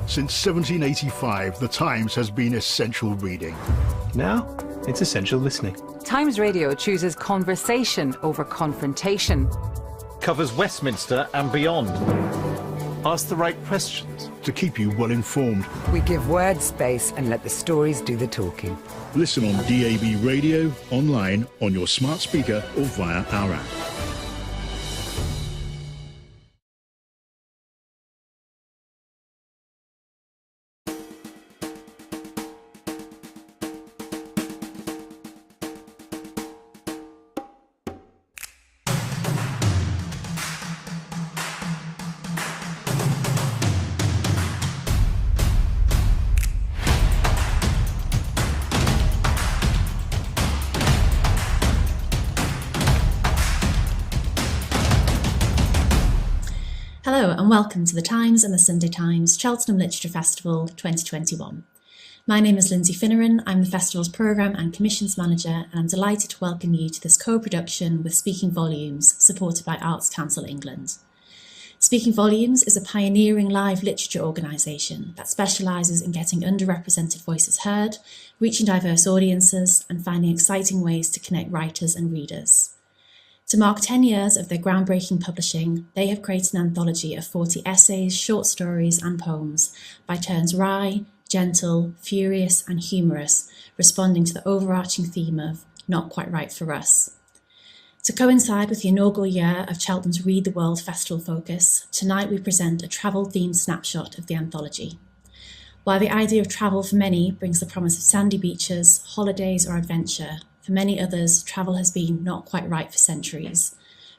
Since 1785, The Times has been essential reading. Now, it's essential listening. Times Radio chooses conversation over confrontation. Covers Westminster and beyond. Ask the right questions. To keep you well informed. We give words space and let the stories do the talking. Listen on DAB radio, online, on your smart speaker or via our app. Hello and welcome to the Times and the Sunday Times Cheltenham Literature Festival 2021. My name is Lindsay Finneran, I'm the festival's programme and commissions manager, and I'm delighted to welcome you to this co-production with Speaking Volumes, supported by Arts Council England. Speaking Volumes is a pioneering live literature organisation that specialises in getting underrepresented voices heard, reaching diverse audiences and finding exciting ways to connect writers and readers. To mark 10 years of their groundbreaking publishing, they have created an anthology of 40 essays, short stories and poems by turns wry, gentle, furious and humorous, responding to the overarching theme of not quite right for us. To coincide with the inaugural year of Cheltenham's Read the World Festival focus, tonight we present a travel-themed snapshot of the anthology. While the idea of travel for many brings the promise of sandy beaches, holidays or adventure, for many others, travel has been not quite right for centuries,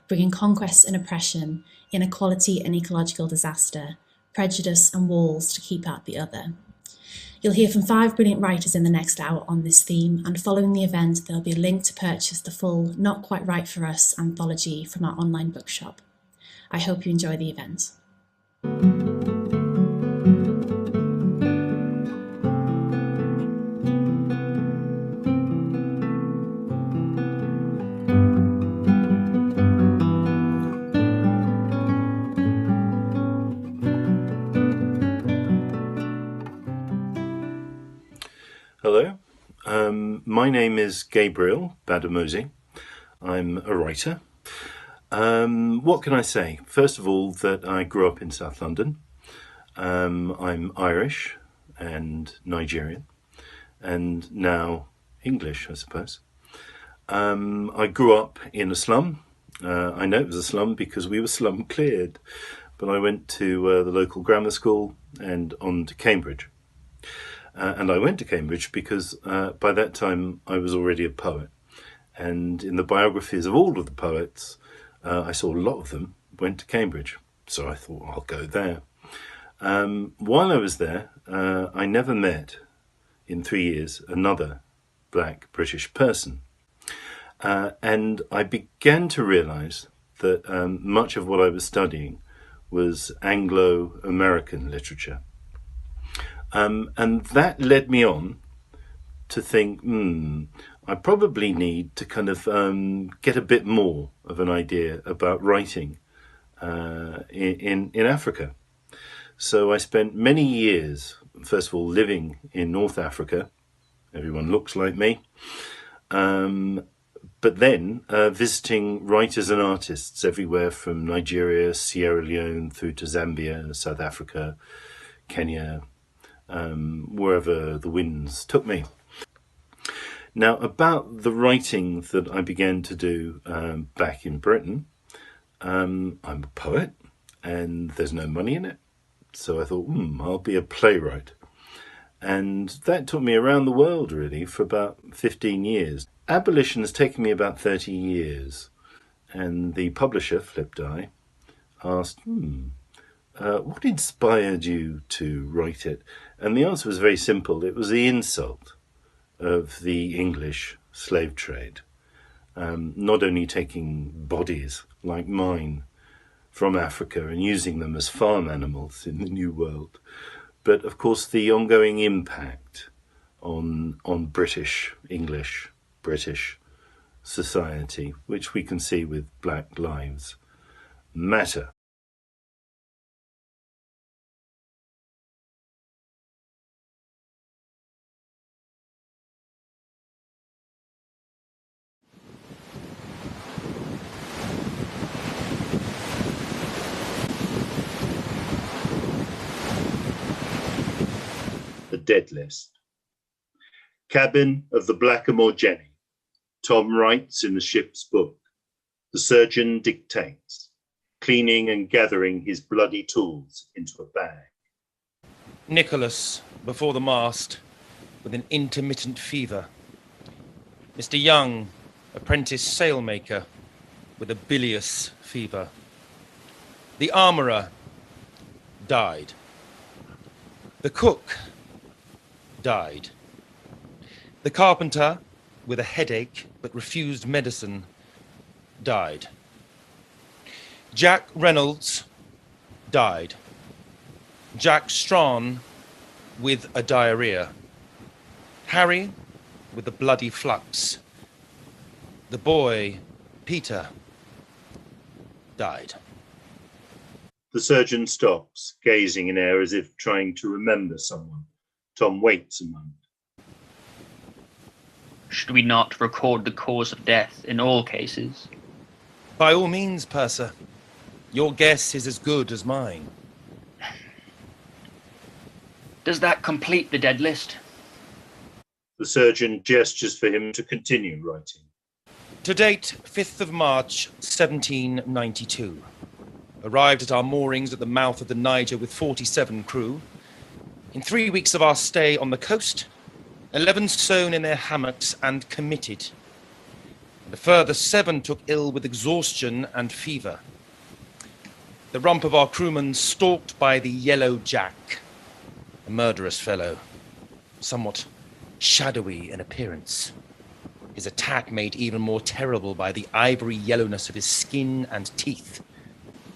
bringing conquest and oppression, inequality and ecological disaster, prejudice and walls to keep out the other. You'll hear from 5 brilliant writers in the next hour on this theme, and following the event there'll be a link to purchase the full Not Quite Right for Us anthology from our online bookshop. I hope you enjoy the event. Hello, my name is Gabriel Gbadamosi. I'm a writer. What can I say? First of all, that I grew up in South London. I'm Irish and Nigerian, and now English, I suppose. I grew up in a slum. I know it was a slum because we were slum cleared, but I went to the local grammar school and on to Cambridge. And I went to Cambridge because by that time I was already a poet. And in the biographies of all of the poets, I saw a lot of them went to Cambridge. So I thought, I'll go there. While I was there, I never met, in 3 years, another black British person. And I began to realise that much of what I was studying was Anglo-American literature. And that led me on to think, I probably need to kind of get a bit more of an idea about writing in Africa. So I spent many years, first of all, living in North Africa. Everyone looks like me. But then visiting writers and artists everywhere from Nigeria, Sierra Leone, through to Zambia, South Africa, Kenya, wherever the winds took me. Now, about the writing that I began to do back in Britain, I'm a poet and there's no money in it. So I thought, I'll be a playwright. And that took me around the world, really, for about 15 years. Abolition has taken me about 30 years. And the publisher, Flipdie, asked, what inspired you to write it? And the answer was very simple. It was the insult of the English slave trade. Not only taking bodies like mine from Africa and using them as farm animals in the New World, but of course the ongoing impact on British society, which we can see with Black Lives Matter. dead list. Cabin of the Blackamoor Jenny. Tom writes in the ship's book. The surgeon dictates, cleaning and gathering his bloody tools into a bag. Nicholas, before the mast, with an intermittent fever. Mr. Young, apprentice sailmaker, with a bilious fever. The armourer died. The cook died. The carpenter, with a headache but refused medicine, died. Jack Reynolds died. Jack Strawn with a diarrhea. Harry with a bloody flux. The boy, Peter, died. The surgeon stops, gazing in air as if trying to remember someone. Tom waits a moment. Should we not record the cause of death in all cases? By all means, Purser. Your guess is as good as mine. Does that complete the dead list? The surgeon gestures for him to continue writing. To date, 5th of March, 1792. Arrived at our moorings at the mouth of the Niger with 47 crew. In 3 weeks of our stay on the coast, 11 sewn in their hammocks and committed. And a further 7 took ill with exhaustion and fever. The rump of our crewman stalked by the Yellow Jack, a murderous fellow, somewhat shadowy in appearance. His attack made even more terrible by the ivory yellowness of his skin and teeth,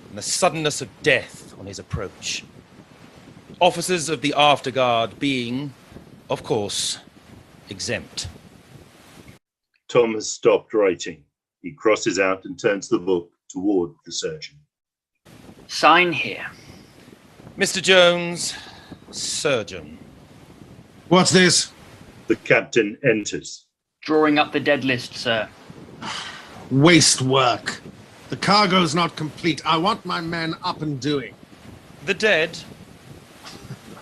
and the suddenness of death on his approach. Officers of the afterguard being, of course, exempt. Tom has stopped writing. He crosses out and turns the book toward the surgeon. Sign here. Mr. Jones, surgeon. What's this? The captain enters. Drawing up the dead list, sir. Waste work. The cargo's not complete. I want my men up and doing. The dead?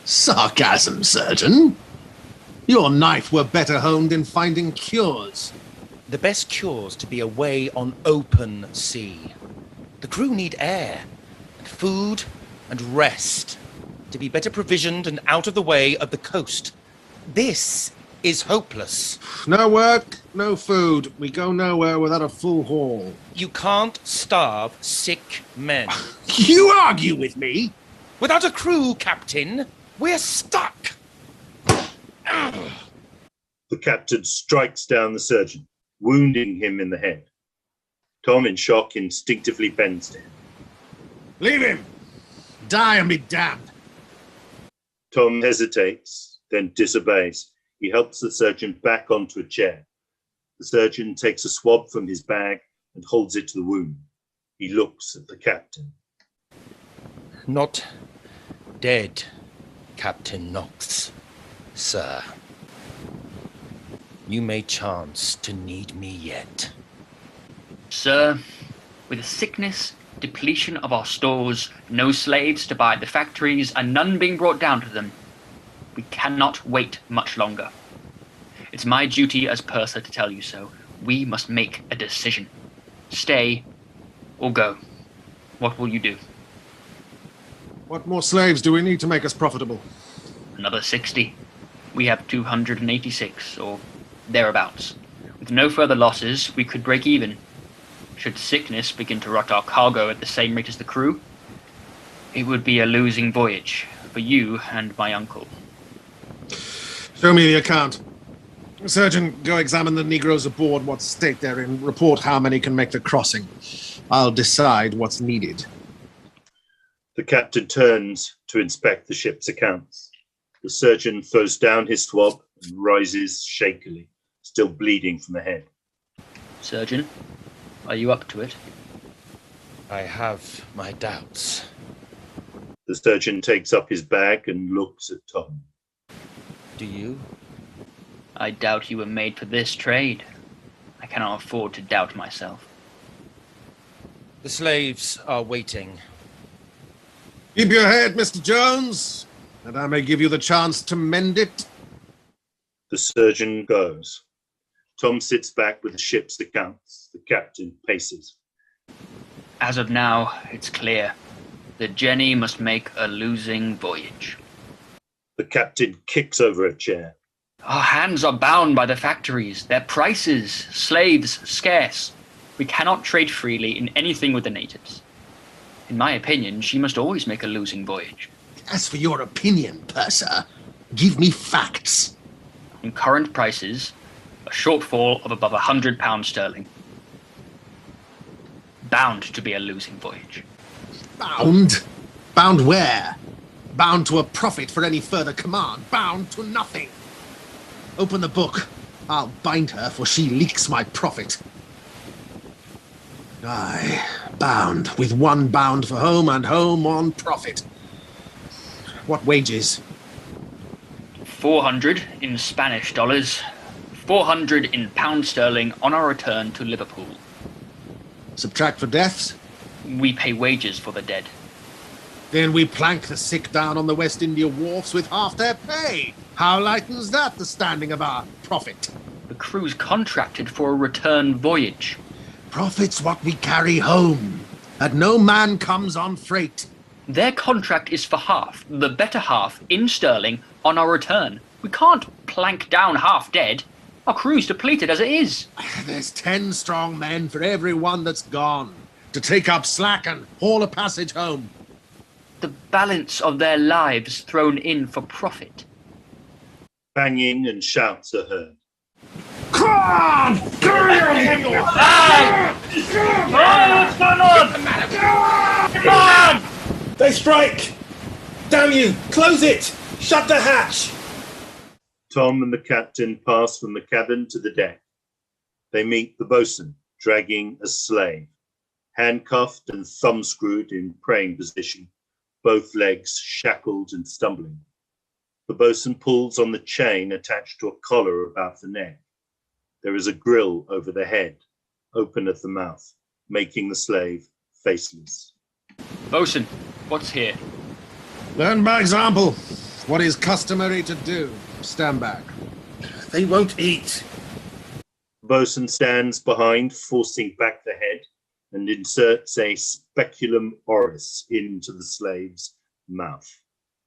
Sarcasm, surgeon. Your knife were better honed in finding cures. The best cure's to be away on open sea. The crew need air, and food, and rest, to be better provisioned and out of the way of the coast. This is hopeless. No work, no food. We go nowhere without a full haul. You can't starve sick men. You argue with me? Without a crew, Captain, we're stuck. The captain strikes down the surgeon, wounding him in the head. Tom, in shock, instinctively bends to him. Leave him! Die and be damned! Tom hesitates, then disobeys. He helps the surgeon back onto a chair. The surgeon takes a swab from his bag and holds it to the wound. He looks at the captain. Not dead, Captain Knox, sir. You may chance to need me yet. Sir, with sickness, depletion of our stores, no slaves to buy the factories, and none being brought down to them, we cannot wait much longer. It's my duty as purser to tell you so. We must make a decision. Stay or go. What will you do? What more slaves do we need to make us profitable? Another 60. We have 286, or thereabouts. With no further losses, we could break even. Should sickness begin to rot our cargo at the same rate as the crew, it would be a losing voyage for you and my uncle. Show me the account. Surgeon, go examine the Negroes aboard, what state they're in. Report how many can make the crossing. I'll decide what's needed. The captain turns to inspect the ship's accounts. The surgeon throws down his swab and rises shakily, still bleeding from the head. Surgeon, are you up to it? I have my doubts. The surgeon takes up his bag and looks at Tom. Do you? I doubt you were made for this trade. I cannot afford to doubt myself. The slaves are waiting. Keep your head, Mr. Jones. that I may give you the chance to mend it. The surgeon goes. Tom sits back with the ship's accounts. The captain paces. As of now, it's clear. The Jenny must make a losing voyage. The captain kicks over a chair. Our hands are bound by the factories, their prices, slaves, scarce. We cannot trade freely in anything with the natives. In my opinion, she must always make a losing voyage. As for your opinion, purser, give me facts. On current prices, a shortfall of above £100 sterling. Bound to be a losing voyage. Bound? Bound where? Bound to a profit for any further command. Bound to nothing. Open the book. I'll bind her, for she leaks my profit. Aye, bound, with one bound for home and home on profit. What wages? 400 in Spanish dollars, 400 in pound sterling on our return to Liverpool. Subtract for deaths? We pay wages for the dead. Then we plank the sick down on the West India wharfs with half their pay. How lightens that the standing of our profit? The crew's contracted for a return voyage. Profit's what we carry home, and no man comes on freight. Their contract is for half, the better half, in sterling, on our return. We can't plank down half dead. Our crew's depleted as it is. There's 10 strong men for every one that's gone, to take up slack and haul a passage home. The balance of their lives thrown in for profit. Banging and shouts are heard. Come on! What's going on? Come on! They strike! Damn you! Close it! Shut the hatch! Tom and the captain pass from the cabin to the deck. They meet the boatswain, dragging a slave, handcuffed and thumb-screwed in praying position, both legs shackled and stumbling. The boatswain pulls on the chain attached to a collar about the neck. There is a grill over the head, open at the mouth, making the slave faceless. Bosun, what's here? Learn by example. What is customary to do? Stand back. They won't eat. Bosun stands behind, forcing back the head, and inserts a speculum oris into the slave's mouth,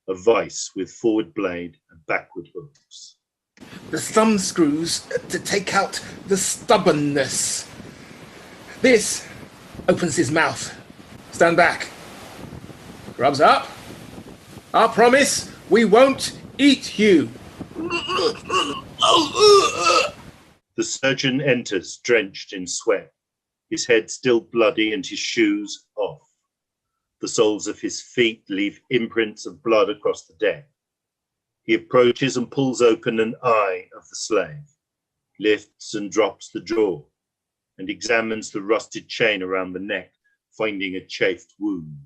a vice with forward blade and backward hooks. The thumb screws to take out the stubbornness. This opens his mouth. Stand back. Grubs up. Our promise, we won't eat you. The surgeon enters, drenched in sweat, his head still bloody and his shoes off. The soles of his feet leave imprints of blood across the deck. He approaches and pulls open an eye of the slave, lifts and drops the jaw, and examines the rusted chain around the neck, finding a chafed wound.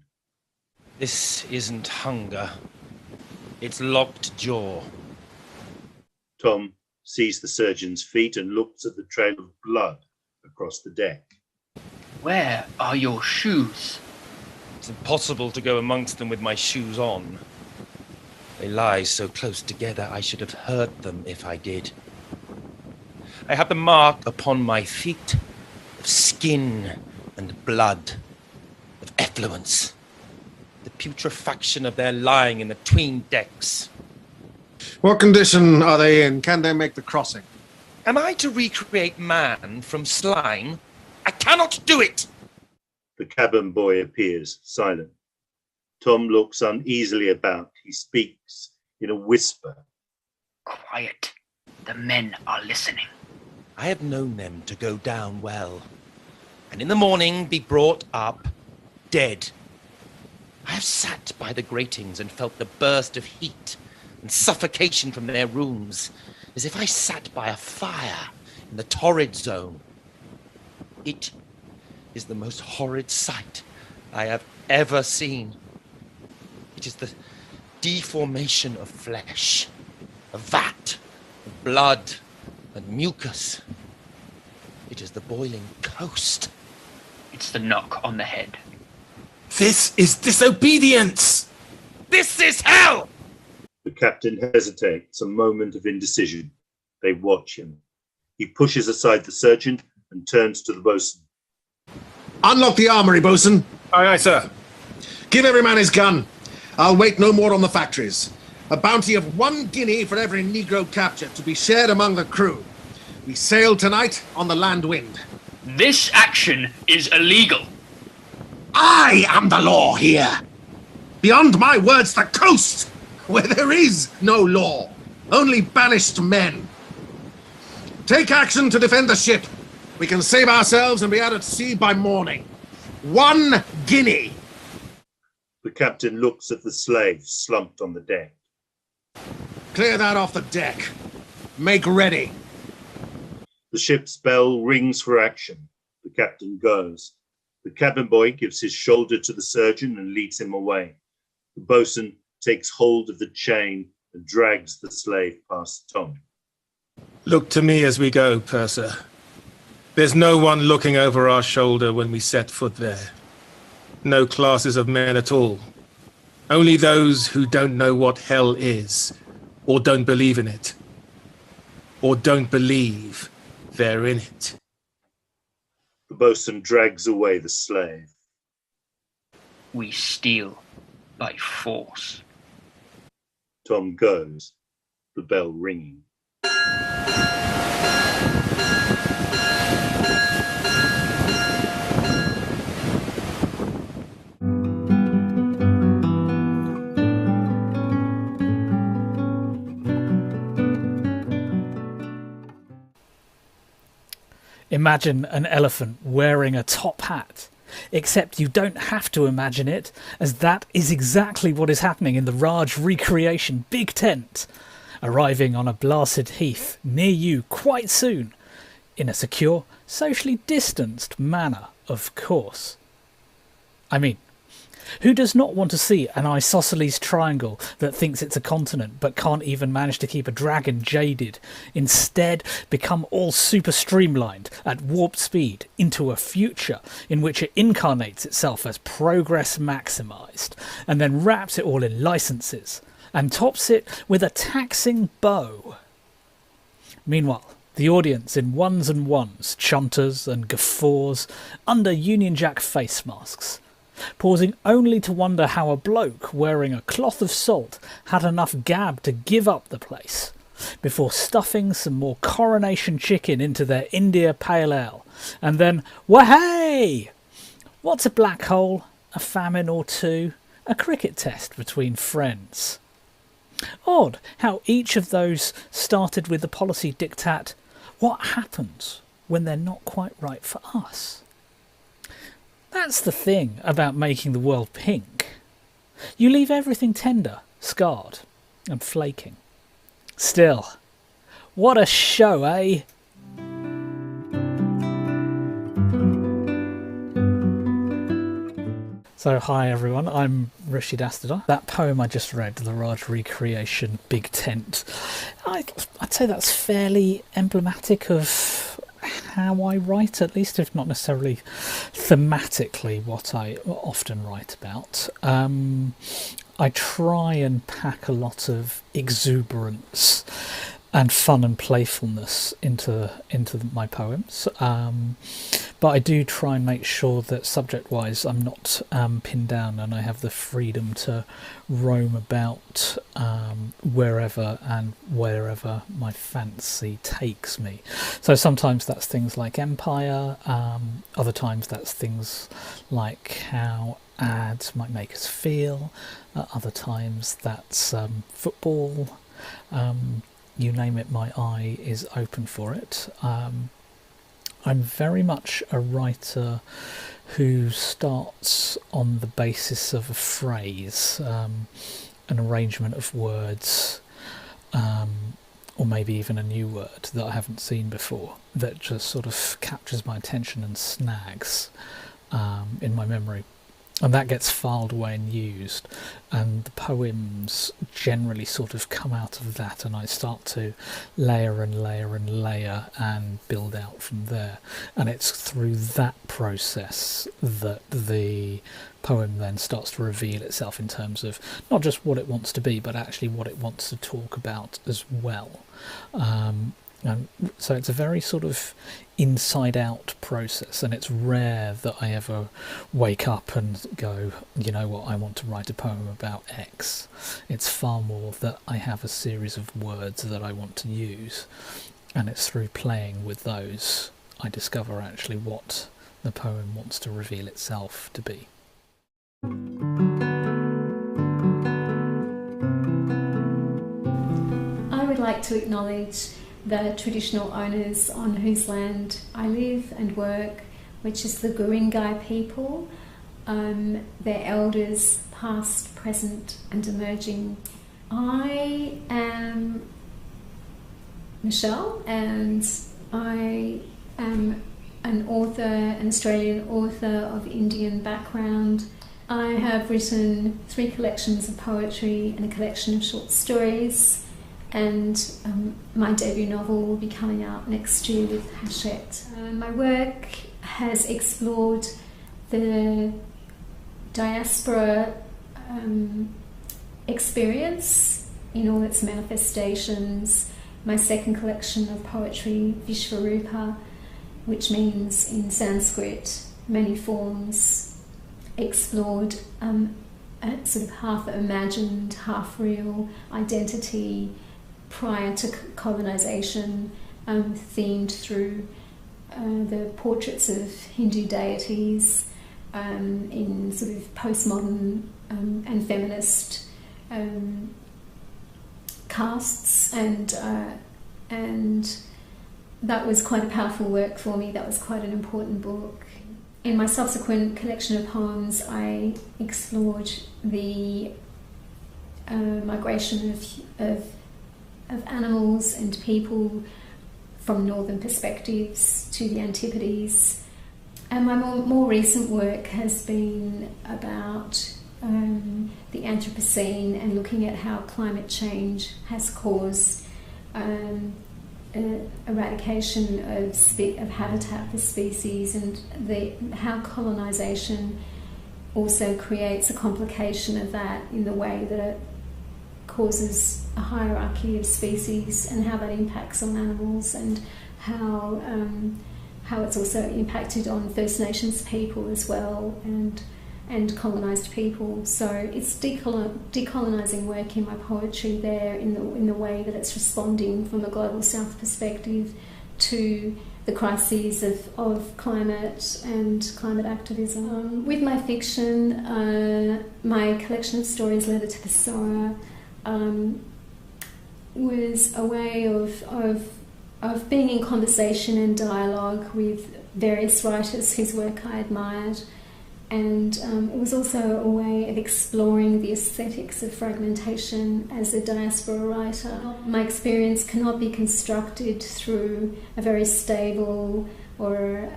This isn't hunger. It's locked jaw. Tom sees the surgeon's feet and looks at the trail of blood across the deck. Where are your shoes? It's impossible to go amongst them with my shoes on. They lie so close together, I should have hurt them if I did. I have the mark upon my feet of skin and blood, of effluence, the putrefaction of their lying in the 'tween decks. What condition are they in? Can they make the crossing? Am I to recreate man from slime? I cannot do it! The cabin boy appears, silent. Tom looks uneasily about. He speaks in a whisper. Quiet. The men are listening. I have known them to go down well, and in the morning be brought up dead. I have sat by the gratings and felt the burst of heat and suffocation from their rooms, as if I sat by a fire in the torrid zone. It is the most horrid sight I have ever seen. It is the deformation of flesh, a vat of blood and mucus. It is the boiling coast. It's the knock on the head. This is disobedience! This is hell! captain hesitates, a moment of indecision. They watch him. He pushes aside the surgeon and turns to the boatswain. Unlock the armory, boatswain. Aye, aye, sir. Give every man his gun. I'll wait no more on the factories. A bounty of 1 guinea for every Negro captured, to be shared among the crew. We sail tonight on the land wind. This action is illegal. I am the law here. Beyond my words, the coast, where there is no law, only banished men. Take action to defend the ship. We can save ourselves and be out at sea by morning. 1 guinea. The captain looks at the slave slumped on the deck. Clear that off the deck. Make ready. The ship's bell rings for action. The captain goes. The cabin boy gives his shoulder to the surgeon and leads him away. The boatswain takes hold of the chain and drags the slave past Tom. Look to me as we go, purser. There's no one looking over our shoulder when we set foot there. No classes of men at all. Only those who don't know what hell is, or don't believe in it, or don't believe they're in it. The boatswain drags away the slave. We steal by force. Tom goes, the bell ringing. Imagine an elephant wearing a top hat, except you don't have to imagine it, as that is exactly what is happening in the Raj Re-creation Big Tent, arriving on a blasted heath near you quite soon, in a secure, socially distanced manner, of course. I mean, who does not want to see an isosceles triangle that thinks it's a continent but can't even manage to keep a dragon jaded, instead become all super streamlined at warp speed into a future in which it incarnates itself as progress maximised, and then wraps it all in licenses, and tops it with a taxing bow? Meanwhile, the audience in ones and ones, chunters and guffaws under Union Jack face masks, pausing only to wonder how a bloke wearing a cloth of salt had enough gab to give up the place, before stuffing some more coronation chicken into their India Pale Ale, and then, wahey! What's a black hole, a famine or two, a cricket test between friends? Odd how each of those started with the policy diktat, what happens when they're not quite right for us? That's the thing about making the world pink. You leave everything tender, scarred, and flaking. Still, what a show, eh? So, hi everyone, I'm Rishi Dastidar. That poem I just read, the Raj Re-creation Big Tent, I'd say that's fairly emblematic of how I write, at least, if not necessarily thematically what I often write about. I try and pack a lot of exuberance and fun and playfulness into my poems, but I do try and make sure that subject-wise I'm not pinned down, and I have the freedom to roam about wherever and wherever my fancy takes me. So sometimes that's things like empire, other times that's things like how ads might make us feel, other times that's football. You name it, my eye is open for it. I'm very much a writer who starts on the basis of a phrase, an arrangement of words, or maybe even a new word that I haven't seen before, that just sort of captures my attention and snags in my memory. And that gets filed away and used, and the poems generally sort of come out of that, and I start to layer and layer and layer and build out from there. And it's through that process that the poem then starts to reveal itself in terms of not just what it wants to be, but actually what it wants to talk about as well. And so it's a very sort of inside out process, and it's rare that I ever wake up and go, you know what, I want to write a poem about X. It's far more that I have a series of words that I want to use, and it's through playing with those I discover actually what the poem wants to reveal itself to be. I would like to acknowledge the traditional owners on whose land I live and work, which is the Guringai people, their elders, past, present and emerging. I am Michelle, and I am an author, an Australian author of Indian background. I have written 3 collections of poetry and a collection of short stories, and my debut novel will be coming out next year with Hachette. My work has explored the diaspora experience in all its manifestations. My second collection of poetry, Vishvarupa, which means in Sanskrit many forms, explored a sort of half imagined, half real identity prior to colonisation, themed through the portraits of Hindu deities in sort of postmodern and feminist castes, and that was quite a powerful work for me. That was quite an important book. In my subsequent collection of poems, I explored the migration of animals and people from northern perspectives to the Antipodes. And my more recent work has been about the Anthropocene and looking at how climate change has caused eradication of habitat for species, and how colonisation also creates a complication of that in the way that it causes a hierarchy of species, and how that impacts on animals, and how it's also impacted on First Nations people as well, and colonised people. So it's decolonising work in my poetry there, in the way that it's responding from a global south perspective to the crises of climate and climate activism. With my fiction, my collection of stories, Letter to Pessoa, was a way of being in conversation and dialogue with various writers whose work I admired, and it was also a way of exploring the aesthetics of fragmentation as a diaspora writer. My experience cannot be constructed through a very stable or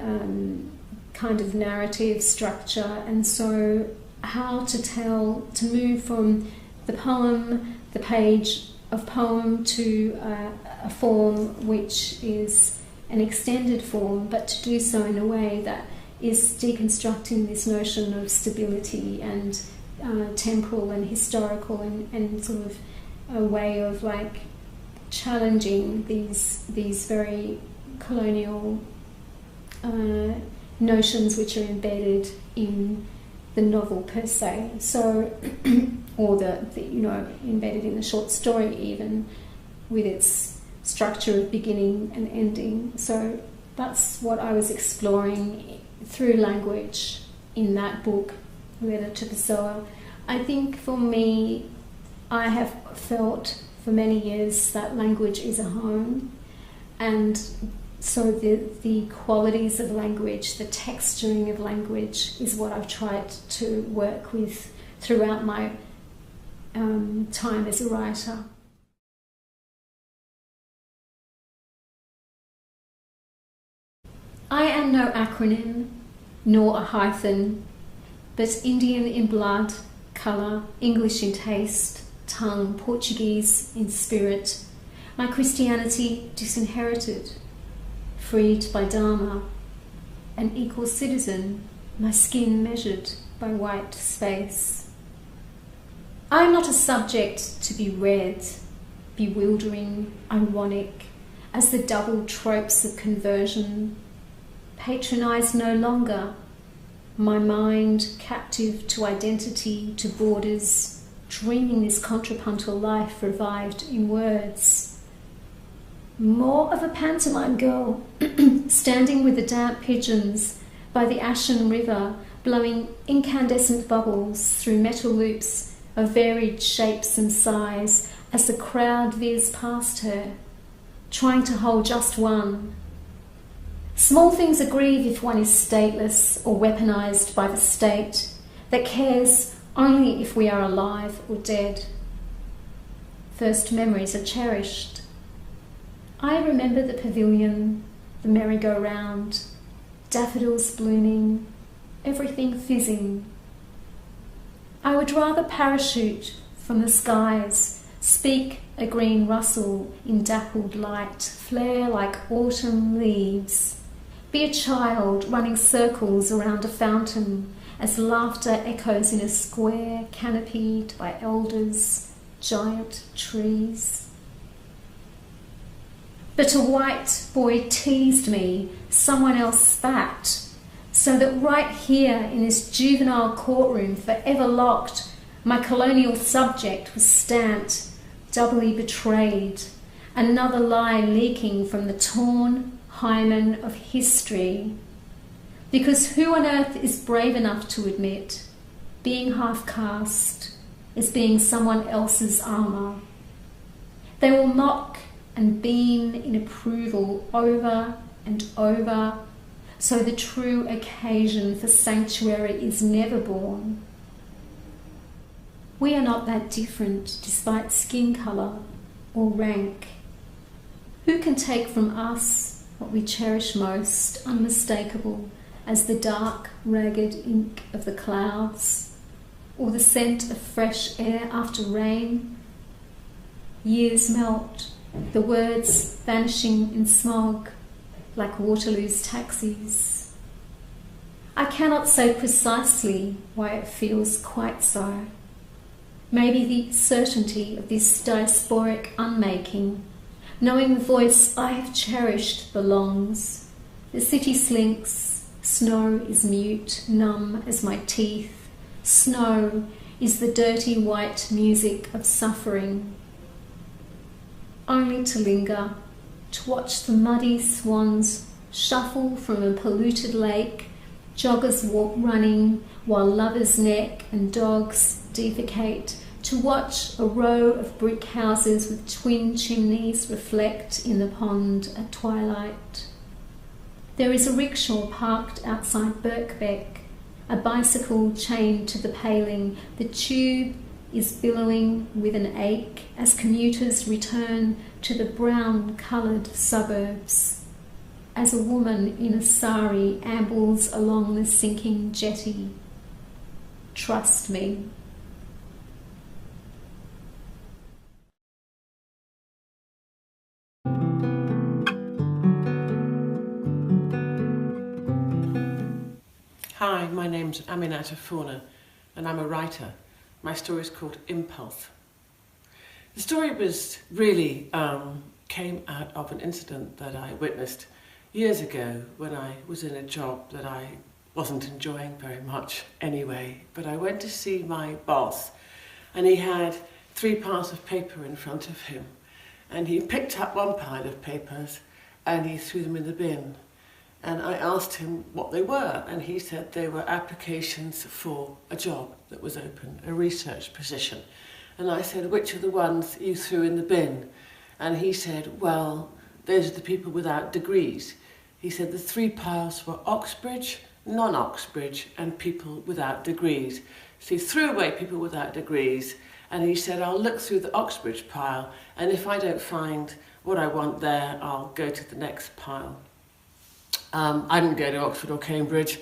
kind of narrative structure, and so how to move from the poem, the page of poem, to a form which is an extended form, but to do so in a way that is deconstructing this notion of stability and temporal and historical, and sort of a way of like challenging these very colonial notions which are embedded in the novel per se. So, or the embedded in the short story, even with its structure of beginning and ending. So that's what I was exploring through language in that book, Letter to Pessoa. I think for me, I have felt for many years that language is a home, and so the qualities of language, the texturing of language, is what I've tried to work with throughout my time as a writer. I am no acronym, nor a hyphen, but Indian in blood, colour, English in taste, tongue, Portuguese in spirit, my Christianity disinherited, freed by Dharma, an equal citizen, my skin measured by white space. I am not a subject to be read, bewildering, ironic, as the double tropes of conversion, patronised no longer, my mind captive to identity, to borders, dreaming this contrapuntal life revived in words. More of a pantomime girl, standing with the damp pigeons by the ashen river, blowing incandescent bubbles through metal loops of varied shapes and size as the crowd veers past her, trying to hold just one. Small things are grieved if one is stateless or weaponised by the state that cares only if we are alive or dead. First memories are cherished. I remember the pavilion, the merry-go-round, daffodils blooming, everything fizzing. I would rather parachute from the skies, speak a green rustle in dappled light, flare like autumn leaves, be a child running circles around a fountain as laughter echoes in a square canopied by elders, giant trees. But a white boy teased me, someone else spat, so that right here in this juvenile courtroom, forever locked, my colonial subject was stamped, doubly betrayed, another lie leaking from the torn hymen of history. Because who on earth is brave enough to admit being half-caste is being someone else's armour? They will mock and beam in approval over and over, so the true occasion for sanctuary is never born. We are not that different despite skin colour or rank. Who can take from us what we cherish most, unmistakable as the dark, ragged ink of the clouds, or the scent of fresh air after rain? Years melt, the words vanishing in smog, like Waterloo's taxis. I cannot say precisely why it feels quite so. Maybe the certainty of this diasporic unmaking, knowing the voice I have cherished belongs. The city slinks, snow is mute, numb as my teeth. Snow is the dirty white music of suffering. Only to linger, to watch the muddy swans shuffle from a polluted lake, joggers walk running while lovers neck and dogs defecate, to watch a row of brick houses with twin chimneys reflect in the pond at twilight. There is a rickshaw parked outside Birkbeck, a bicycle chained to the paling. The tube is billowing with an ache as commuters return to the brown-coloured suburbs, as a woman in a sari ambles along the sinking jetty. Trust me. Hi, my name's Aminatta Forna, and I'm a writer. My story is called Impulse. The story was really came out of an incident that I witnessed years ago when I was in a job that I wasn't enjoying very much anyway. But I went to see my boss, and he had 3 piles of paper in front of him. And he picked up one pile of papers and he threw them in the bin. And I asked him what they were, and he said they were applications for a job that was open, a research position. And I said, which are the ones you threw in the bin? And he said, well, those are the people without degrees. He said the 3 piles were Oxbridge, non-Oxbridge, and people without degrees. So he threw away people without degrees, and he said, I'll look through the Oxbridge pile, and if I don't find what I want there, I'll go to the next pile. I didn't go to Oxford or Cambridge,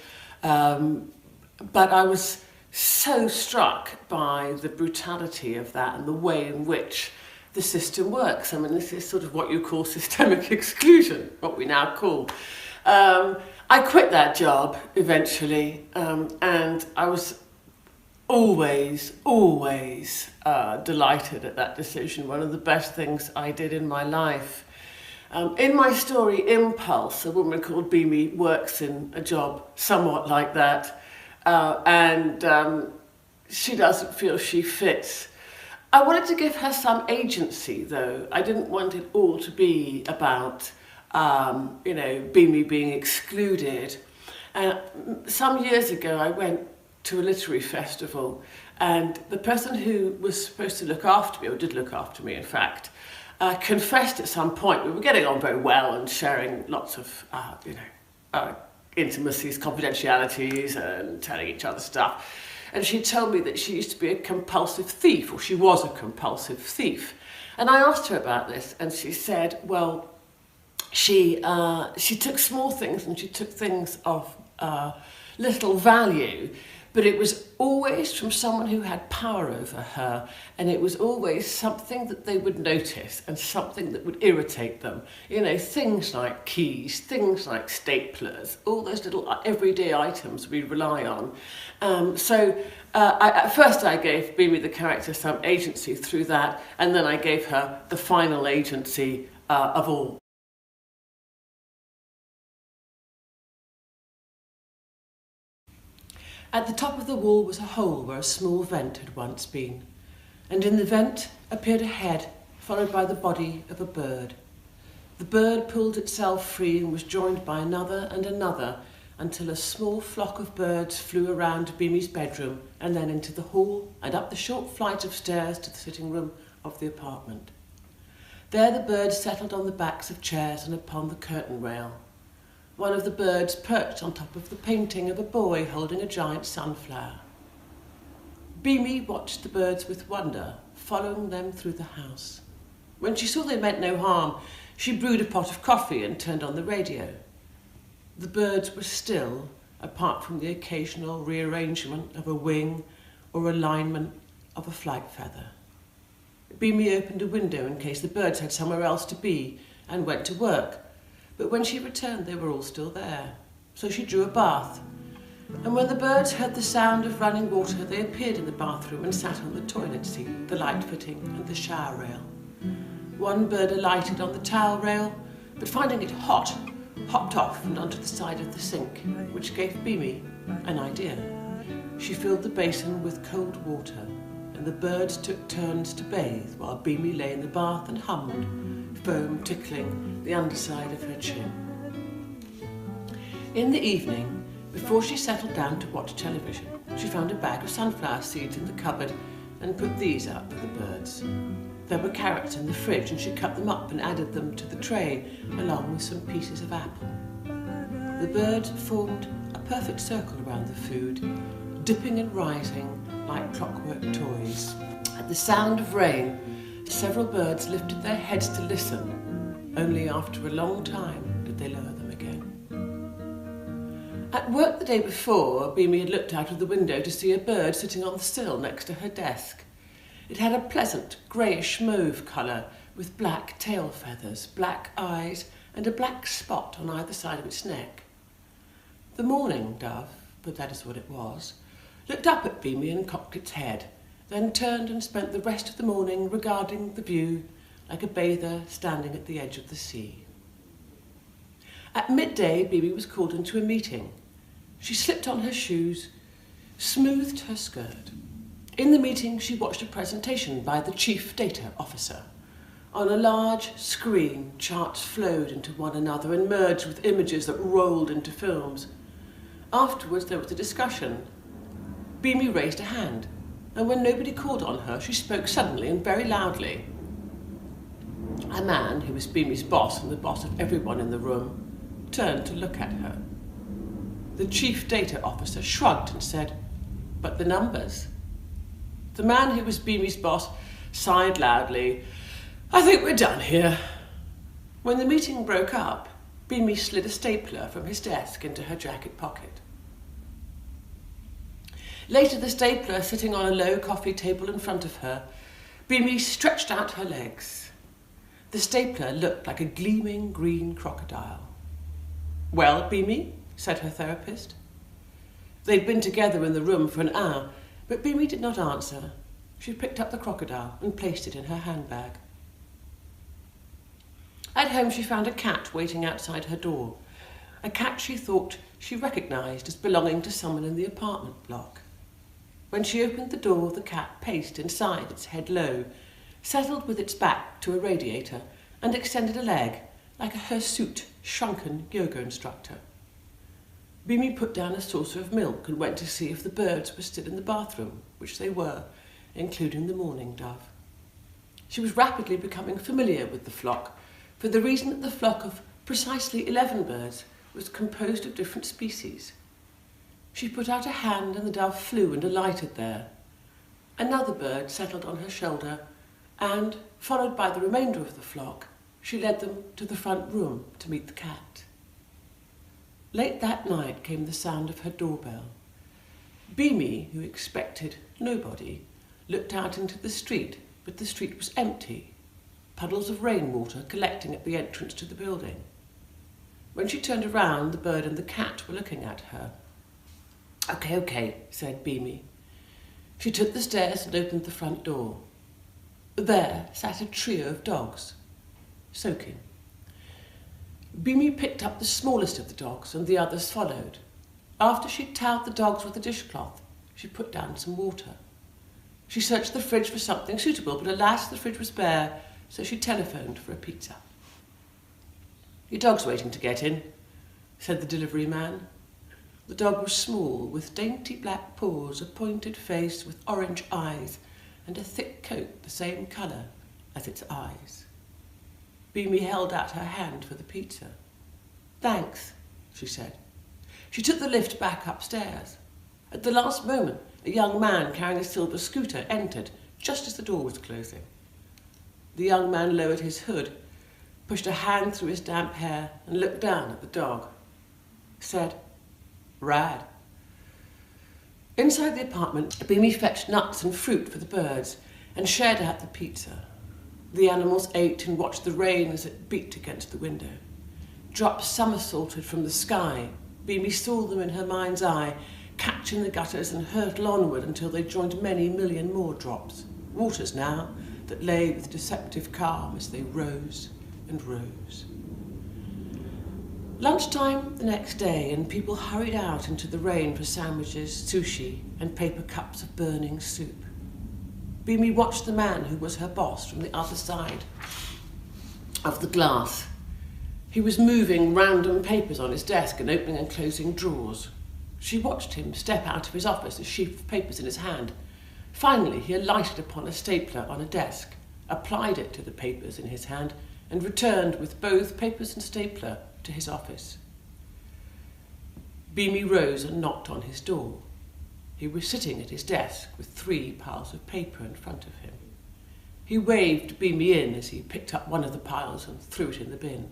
But I was so struck by the brutality of that and the way in which the system works. I mean, this is sort of what you call systemic exclusion, what we now call. I quit that job eventually, and I was always delighted at that decision. One of the best things I did in my life. In my story, Impulse, a woman called Bimi works in a job somewhat like that, and she doesn't feel she fits. I wanted to give her some agency, though. I didn't want it all to be about, Bimi being excluded. Some years ago, I went to a literary festival, and the person who was supposed to look after me, or did look after me, in fact, confessed at some point. We were getting on very well and sharing lots of, intimacies, confidentialities, and telling each other stuff. And she told me that she used to be a compulsive thief, or she was a compulsive thief. And I asked her about this, and she said, well, she took small things, and she took things of little value, but it was always from someone who had power over her, and it was always something that they would notice and something that would irritate them. You know, things like keys, things like staplers, all those little everyday items we rely on. At first I gave Bimi the character some agency through that, and then I gave her the final agency of all. At the top of the wall was a hole where a small vent had once been, and in the vent appeared a head, followed by the body of a bird. The bird pulled itself free and was joined by another and another, until a small flock of birds flew around Bimi's bedroom and then into the hall and up the short flight of stairs to the sitting room of the apartment. There the birds settled on the backs of chairs and upon the curtain rail. One of the birds perched on top of the painting of a boy holding a giant sunflower. Bimi watched the birds with wonder, following them through the house. When she saw they meant no harm, she brewed a pot of coffee and turned on the radio. The birds were still, apart from the occasional rearrangement of a wing or alignment of a flight feather. Bimi opened a window in case the birds had somewhere else to be and went to work. But when she returned, they were all still there. So she drew a bath. And when the birds heard the sound of running water, they appeared in the bathroom and sat on the toilet seat, the light fitting, and the shower rail. One bird alighted on the towel rail, but finding it hot, hopped off and onto the side of the sink, which gave Bimi an idea. She filled the basin with cold water, and the birds took turns to bathe while Bimi lay in the bath and hummed, foam tickling the underside of her chin. In the evening, before she settled down to watch television, she found a bag of sunflower seeds in the cupboard and put these out for the birds. There were carrots in the fridge, and she cut them up and added them to the tray, along with some pieces of apple. The birds formed a perfect circle around the food, dipping and rising like clockwork toys. At the sound of rain, several birds lifted their heads to listen. Only after a long time did they lower them again. At work the day before, Bimi had looked out of the window to see a bird sitting on the sill next to her desk. It had a pleasant greyish mauve colour with black tail feathers, black eyes, and a black spot on either side of its neck. The mourning dove, but that is what it was, looked up at Bimi and cocked its head, then turned and spent the rest of the morning regarding the view like a bather standing at the edge of the sea. At midday, Bimi was called into a meeting. She slipped on her shoes, smoothed her skirt. In the meeting, she watched a presentation by the Chief Data Officer. On a large screen, charts flowed into one another and merged with images that rolled into films. Afterwards, there was a discussion. Bimi raised a hand, and when nobody called on her, she spoke suddenly and very loudly. A man, who was Bimi's boss and the boss of everyone in the room, turned to look at her. The Chief Data Officer shrugged and said, "But the numbers?" The man who was Bimi's boss sighed loudly. "I think we're done here." When the meeting broke up, Bimi slid a stapler from his desk into her jacket pocket. Later, the stapler sitting on a low coffee table in front of her, Beamy stretched out her legs. The stapler looked like a gleaming green crocodile. "Well, Beamy?" said her therapist. They'd been together in the room for an hour, but Beamy did not answer. She picked up the crocodile and placed it in her handbag. At home, she found a cat waiting outside her door, a cat she thought she recognised as belonging to someone in the apartment block. When she opened the door, the cat paced inside, its head low, settled with its back to a radiator, and extended a leg, like a hirsute, shrunken yoga instructor. Beamy put down a saucer of milk and went to see if the birds were still in the bathroom, which they were, including the mourning dove. She was rapidly becoming familiar with the flock, for the reason that the flock of precisely 11 birds was composed of different species. She put out a hand and the dove flew and alighted there. Another bird settled on her shoulder and, followed by the remainder of the flock, she led them to the front room to meet the cat. Late that night came the sound of her doorbell. Beamy, who expected nobody, looked out into the street, but the street was empty, puddles of rainwater collecting at the entrance to the building. When she turned around, the bird and the cat were looking at her. Okay, said Beamy. She took the stairs and opened the front door. There sat a trio of dogs, soaking. Beamy picked up the smallest of the dogs and the others followed. After she'd towelled the dogs with a dishcloth, she put down some water. She searched the fridge for something suitable, but alas, the fridge was bare, so she telephoned for a pizza. "Your dog's waiting to get in," said the delivery man. The dog was small, with dainty black paws, a pointed face with orange eyes, and a thick coat the same colour as its eyes. Beamy held out her hand for the pizza. "Thanks," she said. She took the lift back upstairs. At the last moment, a young man carrying a silver scooter entered, just as the door was closing. The young man lowered his hood, pushed a hand through his damp hair, and looked down at the dog. Said, "Rad." Inside the apartment, Beamy fetched nuts and fruit for the birds and shared out the pizza. The animals ate and watched the rain as it beat against the window. Drops somersaulted from the sky. Beamy saw them in her mind's eye, catching the gutters and hurtle onward until they joined many million more drops. Waters now that lay with deceptive calm as they rose and rose. Lunchtime the next day, and people hurried out into the rain for sandwiches, sushi, and paper cups of burning soup. Beamy watched the man who was her boss from the other side of the glass. He was moving random papers on his desk and opening and closing drawers. She watched him step out of his office, a sheaf of papers in his hand. Finally, he alighted upon a stapler on a desk, applied it to the papers in his hand, and returned with both papers and stapler to his office. Beamy rose and knocked on his door. He was sitting at his desk with 3 piles of paper in front of him. He waved Beamy in as he picked up one of the piles and threw it in the bin.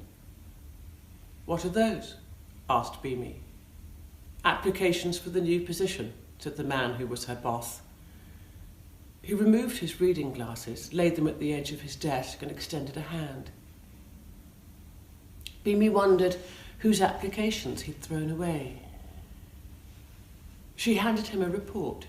"What are those?" asked Beamy. "Applications for the new position," said the man who was her boss. He removed his reading glasses, laid them at the edge of his desk, and extended a hand. Beamy wondered whose applications he'd thrown away. She handed him a report.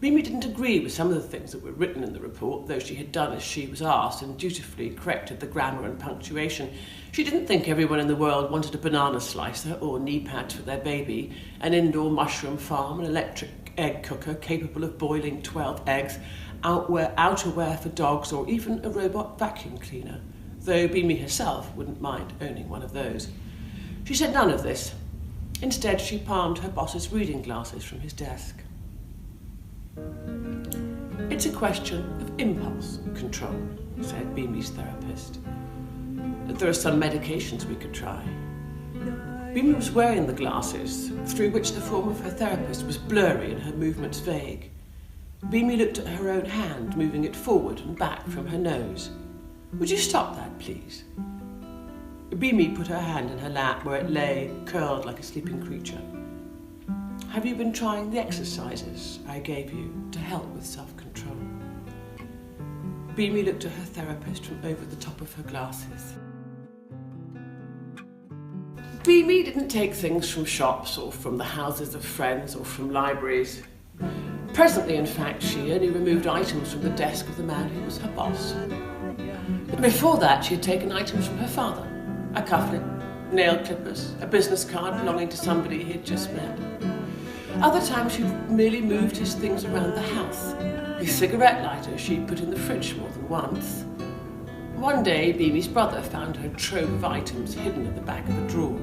Beamy didn't agree with some of the things that were written in the report, though she had done as she was asked and dutifully corrected the grammar and punctuation. She didn't think everyone in the world wanted a banana slicer or knee pads for their baby, an indoor mushroom farm, an electric egg cooker capable of boiling 12 eggs, outerwear for dogs, or even a robot vacuum cleaner, though Beamy herself wouldn't mind owning one of those. She said none of this. Instead, she palmed her boss's reading glasses from his desk. "It's a question of impulse control," said Beamy's therapist. "There are some medications we could try." Beamy was wearing the glasses, through which the form of her therapist was blurry and her movements vague. Beamy looked at her own hand, moving it forward and back from her nose. "Would you stop that, please?" Beamy put her hand in her lap, where it lay, curled like a sleeping creature. have you been trying the exercises I gave you to help with self-control? Beamy looked at her therapist from over the top of her glasses. Beamy didn't take things from shops or from the houses of friends or from libraries. Presently, in fact, she only removed items from the desk of the man who was her boss. But before that, she had taken items from her father. A cufflink, nail clippers, a business card belonging to somebody he had just met. Other times, she merely moved his things around the house. His cigarette lighter she'd put in the fridge more than once. One day, Beamy's brother found her trove of items hidden at the back of a drawer.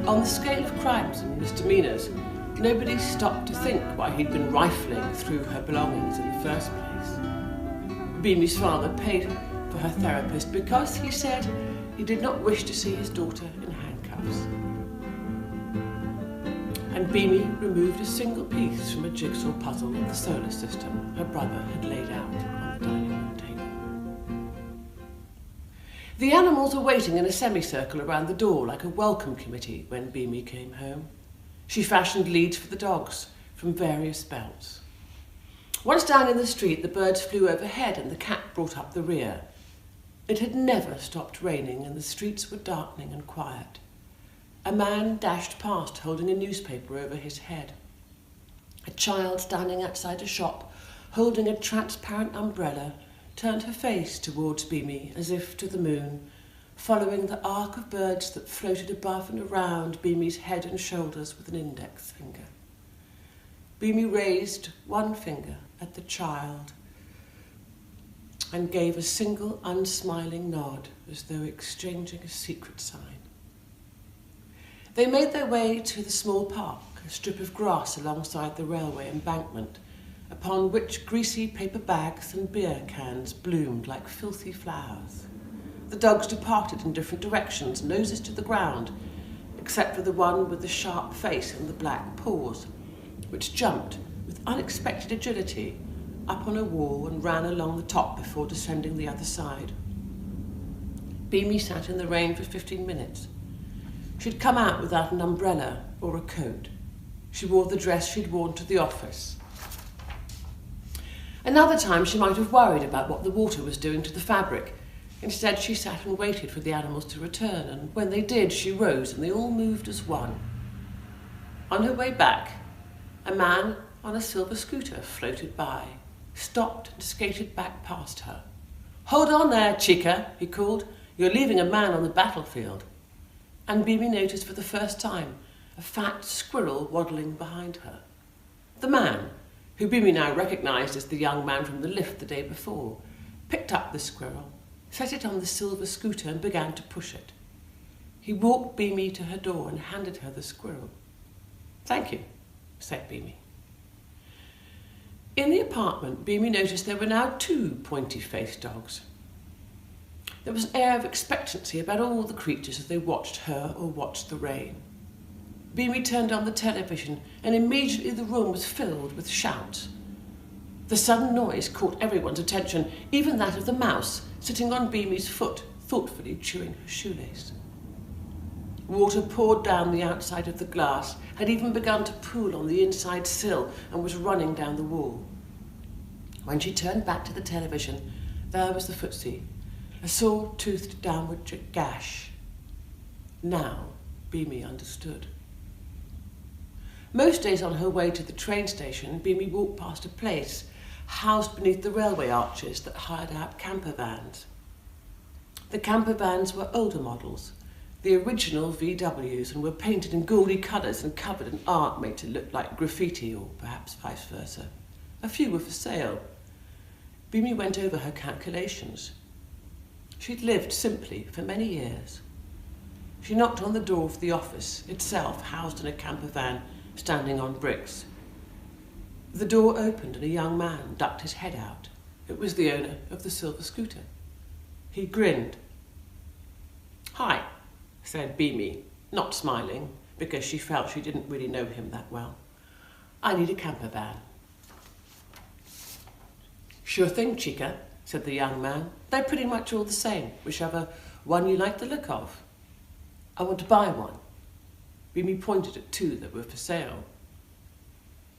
On the scale of crimes and misdemeanours, nobody stopped to think why he'd been rifling through her belongings in the first place. Beamy's father paid for her therapist because, he said, he did not wish to see his daughter in handcuffs. And Beamy removed a single piece from a jigsaw puzzle of the solar system her brother had laid out on the dining room table. The animals were waiting in a semicircle around the door like a welcome committee when Beamy came home. She fashioned leads for the dogs from various belts. Once down in the street, the birds flew overhead and the cat brought up the rear. It had never stopped raining and the streets were darkening and quiet. A man dashed past holding a newspaper over his head. A child standing outside a shop holding a transparent umbrella turned her face towards Beamy as if to the moon, following the arc of birds that floated above and around Beamy's head and shoulders with an index finger. Beamy raised one finger at the child and gave a single unsmiling nod as though exchanging a secret sign. They made their way to the small park, a strip of grass alongside the railway embankment, upon which greasy paper bags and beer cans bloomed like filthy flowers. The dogs departed in different directions, noses to the ground, except for the one with the sharp face and the black paws, which jumped with unexpected agility up on a wall and ran along the top before descending the other side. Beamy sat in the rain for 15 minutes. She'd come out without an umbrella or a coat. She wore the dress she'd worn to the office. Another time she might have worried about what the water was doing to the fabric. Instead, she sat and waited for the animals to return, and when they did, she rose and they all moved as one. On her way back, a man on a silver scooter floated by, stopped and skated back past her. "Hold on there, chica," he called. "You're leaving a man on the battlefield." And Beamy noticed for the first time a fat squirrel waddling behind her. The man, who Beamy now recognised as the young man from the lift the day before, picked up the squirrel, set it on the silver scooter and began to push it. He walked Beamy to her door and handed her the squirrel. "Thank you," said Beamy. In the apartment, Beamy noticed there were now 2 pointy-faced dogs. There was an air of expectancy about all the creatures as they watched her or watched the rain. Beamy turned on the television and immediately the room was filled with shouts. The sudden noise caught everyone's attention, even that of the mouse sitting on Beamy's foot, thoughtfully chewing her shoelace. Water poured down the outside of the glass, had even begun to pool on the inside sill and was running down the wall. When she turned back to the television, there was the footsie, a saw-toothed downward gash. Now Beamy understood. Most days on her way to the train station, Beamy walked past a place housed beneath the railway arches that hired out camper vans. The camper vans were older models, the original VWs, and were painted in gaudy colours and covered in art made to look like graffiti, or perhaps vice versa. A few were for sale. Beamy went over her calculations. She'd lived simply for many years. She knocked on the door of the office, itself housed in a camper van standing on bricks. The door opened and a young man ducked his head out. It was the owner of the silver scooter. He grinned. "Hi," said Beamy, not smiling, because she felt she didn't really know him that well. "I need a camper van." "Sure thing, chica," said the young man. "They're pretty much all the same, whichever one you like the look of." "I want to buy one." Beamy pointed at 2 that were for sale.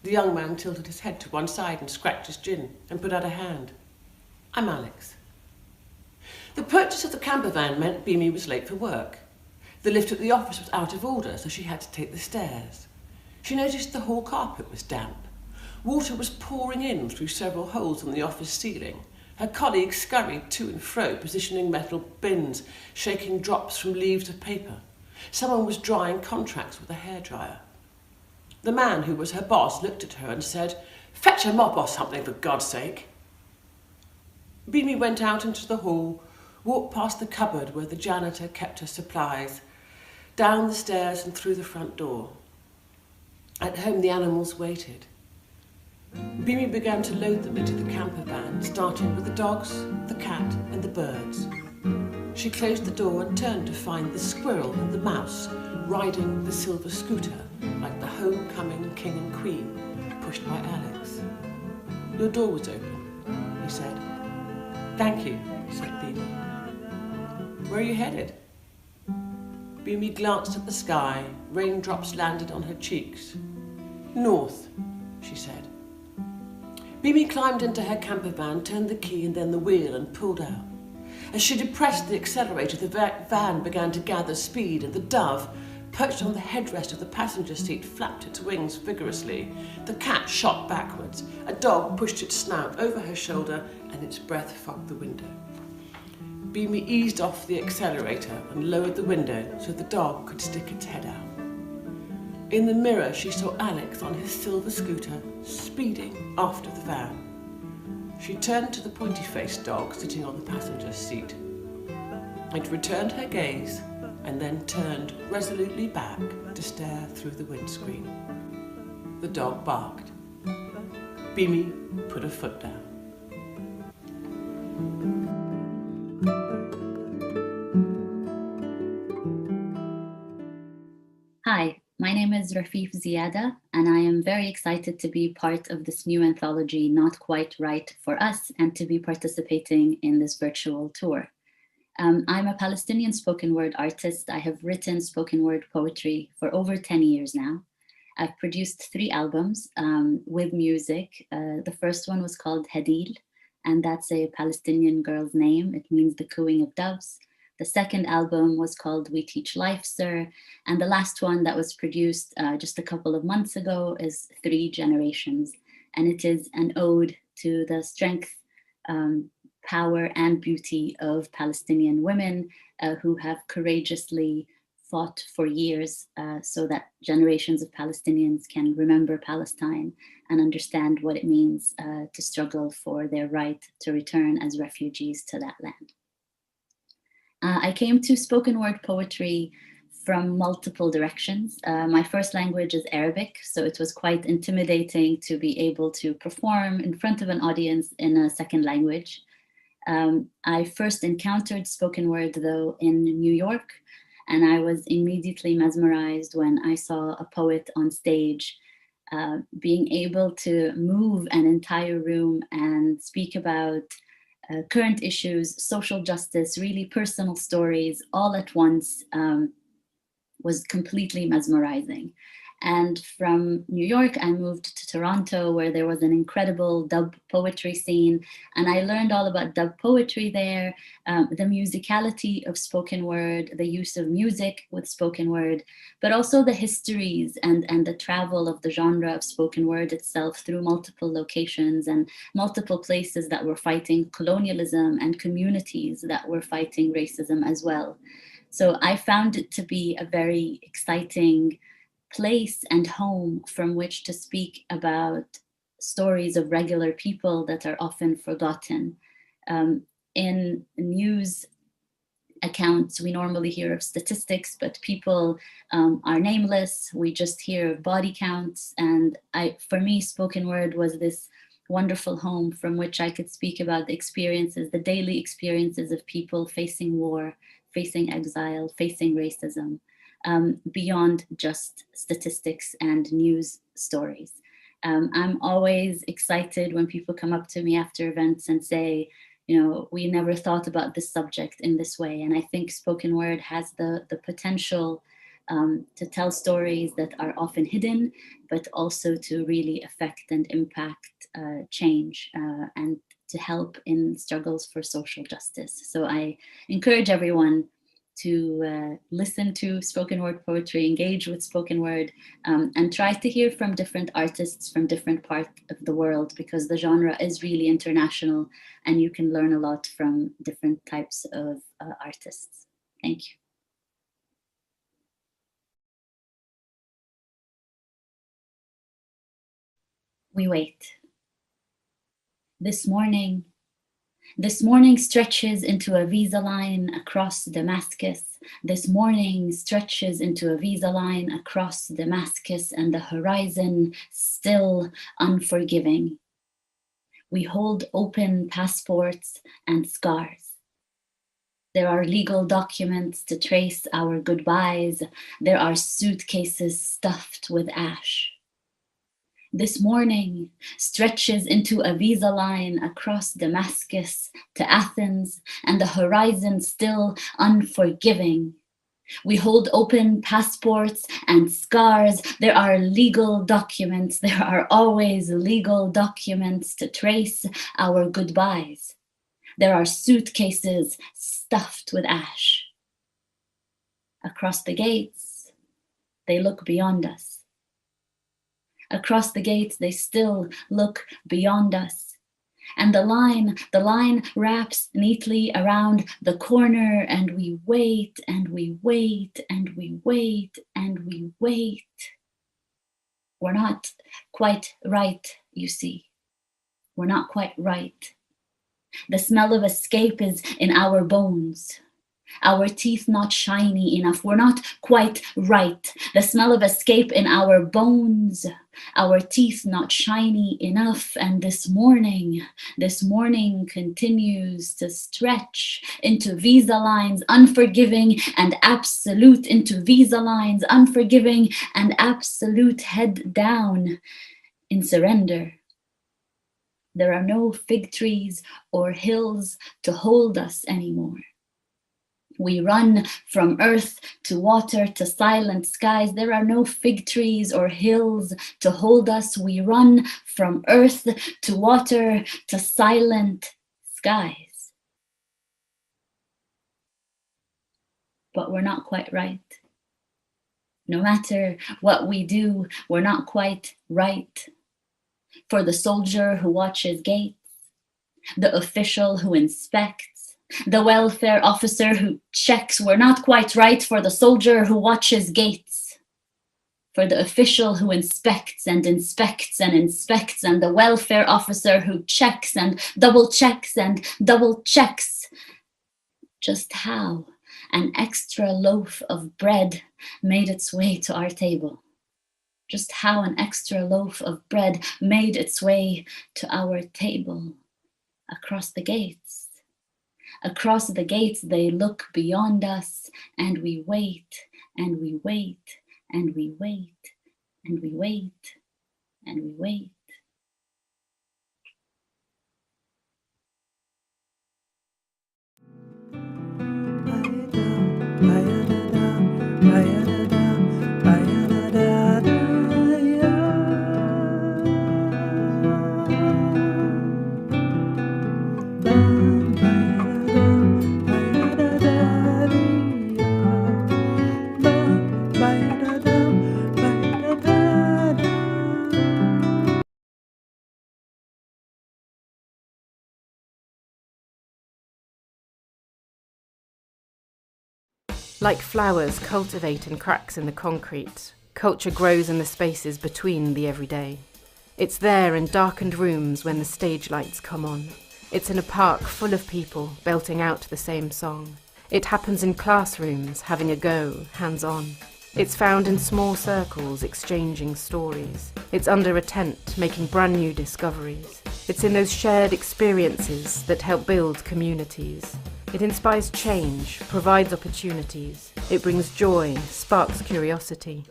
The young man tilted his head to one side and scratched his chin and put out a hand. I'm Alex. The purchase of the camper van meant Beamy was late for work. The lift at the office was out of order, so she had to take the stairs. She noticed the hall carpet was damp. Water was pouring in through several holes in the office ceiling. Her colleagues scurried to and fro, positioning metal bins, shaking drops from leaves of paper. Someone was drying contracts with a hairdryer. The man who was her boss looked at her and said, "Fetch a mop or something, for God's sake." Beamy went out into the hall, walked past the cupboard where the janitor kept her supplies, down the stairs and through the front door. At home, the animals waited. Beamy began to load them into the camper van, starting with the dogs, the cat and the birds. She closed the door and turned to find the squirrel and the mouse riding the silver scooter like the homecoming king and queen, pushed by Alex. "Your door was open," he said. "Thank you," said Beamy. "Where are you headed?" Beamy glanced at the sky. Raindrops landed on her cheeks. "North," she said. Beamy climbed into her camper van, turned the key and then the wheel and pulled out. As she depressed the accelerator, the van began to gather speed and the dove, perched on the headrest of the passenger seat, flapped its wings vigorously. The cat shot backwards. A dog pushed its snout over her shoulder and its breath fogged the window. Beamy eased off the accelerator and lowered the window so the dog could stick its head out. In the mirror, she saw Alex on his silver scooter, speeding after the van. She turned to the pointy-faced dog sitting on the passenger seat. It returned her gaze and then turned resolutely back to stare through the windscreen. The dog barked. Beamy put her foot down. Hi, my name is Rafeef Ziadah, and I am very excited to be part of this new anthology, Not Quite Right for Us, and to be participating in this virtual tour. I'm a Palestinian spoken word artist. I have written spoken word poetry for over 10 years now. I've produced 3 albums with music. The first one was called Hadil, and that's a Palestinian girl's name. It means the cooing of doves. The second album was called We Teach Life, Sir. And the last one that was produced just a couple of months ago is 3 Generations. And it is an ode to the strength, power and beauty of Palestinian women who have courageously fought for years so that generations of Palestinians can remember Palestine and understand what it means to struggle for their right to return as refugees to that land. I came to spoken word poetry from multiple directions. My first language is Arabic, so it was quite intimidating to be able to perform in front of an audience in a second language. I first encountered spoken word, though, in New York, and I was immediately mesmerized when I saw a poet on stage being able to move an entire room and speak about current issues, social justice, really personal stories all at once was completely mesmerizing. And from New York, I moved to Toronto, where there was an incredible dub poetry scene. And I learned all about dub poetry there, the musicality of spoken word, the use of music with spoken word, but also the histories and the travel of the genre of spoken word itself through multiple locations and multiple places that were fighting colonialism and communities that were fighting racism as well. So I found it to be a very exciting place and home from which to speak about stories of regular people that are often forgotten. In news accounts, we normally hear of statistics, but people are nameless. We just hear of body counts. And for me, spoken word was this wonderful home from which I could speak about the experiences, the daily experiences of people facing war, facing exile, facing racism. Beyond just statistics and news stories. I'm always excited when people come up to me after events and say, you know, we never thought about this subject in this way. And I think spoken word has the potential to tell stories that are often hidden, but also to really affect and impact change and to help in struggles for social justice. So I encourage everyone to listen to spoken word poetry, engage with spoken word, and try to hear from different artists from different parts of the world, because the genre is really international and you can learn a lot from different types of artists. Thank you. We wait. This morning stretches into a visa line across Damascus. This morning stretches into a visa line across Damascus, and the horizon still unforgiving. We hold open passports and scars. There are legal documents to trace our goodbyes. There are suitcases stuffed with ash. This morning stretches into a visa line across Damascus to Athens, and the horizon still unforgiving. We hold open passports and scars. There are legal documents. There are always legal documents to trace our goodbyes. There are suitcases stuffed with ash. Across the gates, they look beyond us. Across the gates, they still look beyond us. And the line wraps neatly around the corner, and we wait, and we wait, and we wait, and we wait. We're not quite right, you see. We're not quite right. The smell of escape is in our bones. Our teeth not shiny enough. We're not quite right. The smell of escape in our bones. Our teeth not shiny enough. And this morning continues to stretch into visa lines, unforgiving and absolute, into visa lines, unforgiving and absolute, head down in surrender. There are no fig trees or hills to hold us anymore. We run from earth to water to silent skies. There are no fig trees or hills to hold us. We run from earth to water to silent skies. But we're not quite right. No matter what we do, we're not quite right. For the soldier who watches gates, the official who inspects, the welfare officer who checks, we're not quite right. For the soldier who watches gates, for the official who inspects and inspects and inspects, and the welfare officer who checks and double checks and double checks. Just how an extra loaf of bread made its way to our table. Just how an extra loaf of bread made its way to our table. Across the gates. Across the gates, they look beyond us, and we wait, and we wait, and we wait, and we wait, and we wait. Like flowers cultivate in cracks in the concrete, culture grows in the spaces between the everyday. It's there in darkened rooms when the stage lights come on. It's in a park full of people belting out the same song. It happens in classrooms, having a go, hands-on. It's found in small circles, exchanging stories. It's under a tent, making brand new discoveries. It's in those shared experiences that help build communities. It inspires change, provides opportunities. It brings joy, sparks curiosity.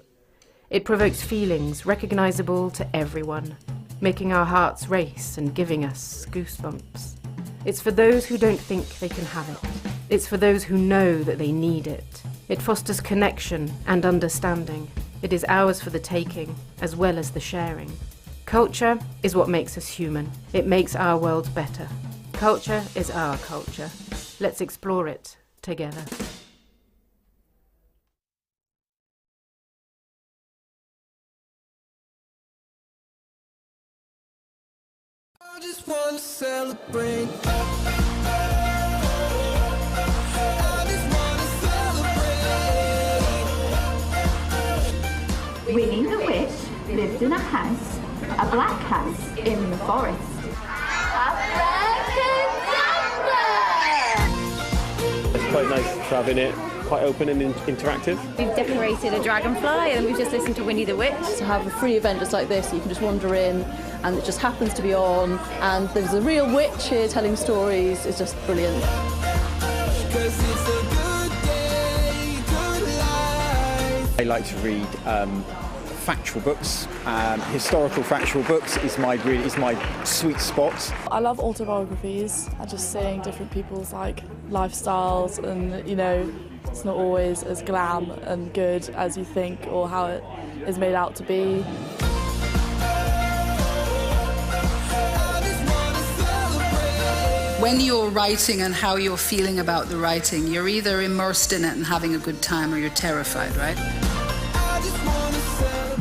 It provokes feelings recognizable to everyone, making our hearts race and giving us goosebumps. It's for those who don't think they can have it. It's for those who know that they need it. It fosters connection and understanding. It is ours for the taking, as well as the sharing. Culture is what makes us human. It makes our world better. Culture is our culture. Let's explore it together. I just want to celebrate. Winnie the Witch lived in a house, a black house in the forest. It's quite nice to have in it, quite open and interactive. We've decorated a dragonfly and we've just listened to Winnie the Witch. To have a free event just like this, you can just wander in and it just happens to be on, and there's a real witch here telling stories. It's just brilliant. I like to read factual books. Historical factual books is my sweet spot. I love autobiographies and just seeing different people's lifestyles, and it's not always as glam and good as you think or how it is made out to be. When you're writing and how you're feeling about the writing, you're either immersed in it and having a good time or you're terrified, right?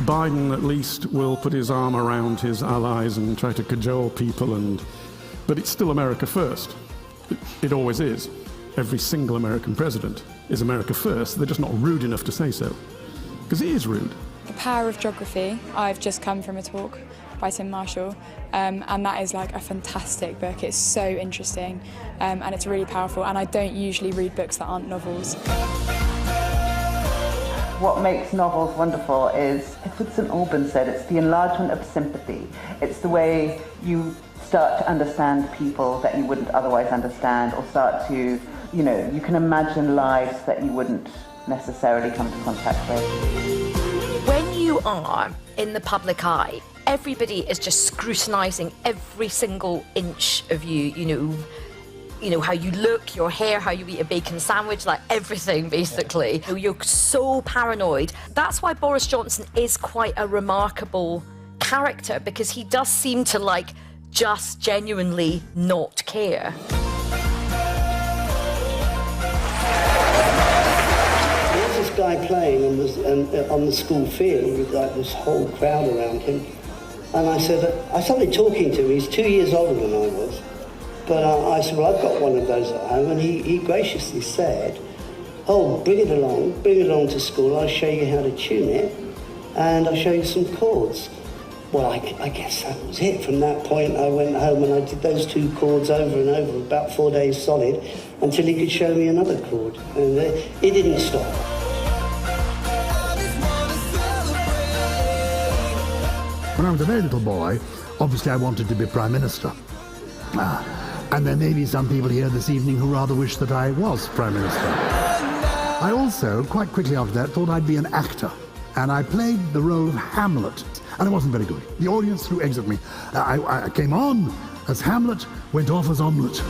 Biden at least will put his arm around his allies and try to cajole people, but it's still America first. It always is. Every single American president is America first. They're just not rude enough to say so, because it is rude. The Power of Geography. I've just come from a talk by Tim Marshall, and that is a fantastic book. It's so interesting, and it's really powerful, and I don't usually read books that aren't novels. What makes novels wonderful is, it's what St. Alban said, it's the enlargement of sympathy. It's the way you start to understand people that you wouldn't otherwise understand, or start to, you can imagine lives that you wouldn't necessarily come to contact with. When you are in the public eye, everybody is just scrutinising every single inch of you, how you look, your hair, how you eat a bacon sandwich, everything, basically. You're so paranoid. That's why Boris Johnson is quite a remarkable character, because he does seem to, just genuinely not care. There's this guy playing on the school field with, this whole crowd around him. And I started talking to him. He's 2 years older than I was. But I said, well, I've got one of those at home, and he graciously said, oh, bring it along to school, I'll show you how to tune it, and I'll show you some chords. Well, I guess that was it. From that point, I went home and I did those 2 chords over and over, about 4 days solid, until he could show me another chord, and it didn't stop. When I was a very little boy, obviously I wanted to be Prime Minister. And there may be some people here this evening who rather wish that I was Prime Minister. I also, quite quickly after that, thought I'd be an actor. And I played the role of Hamlet, and it wasn't very good. The audience threw eggs at me. I came on as Hamlet, went off as omelette.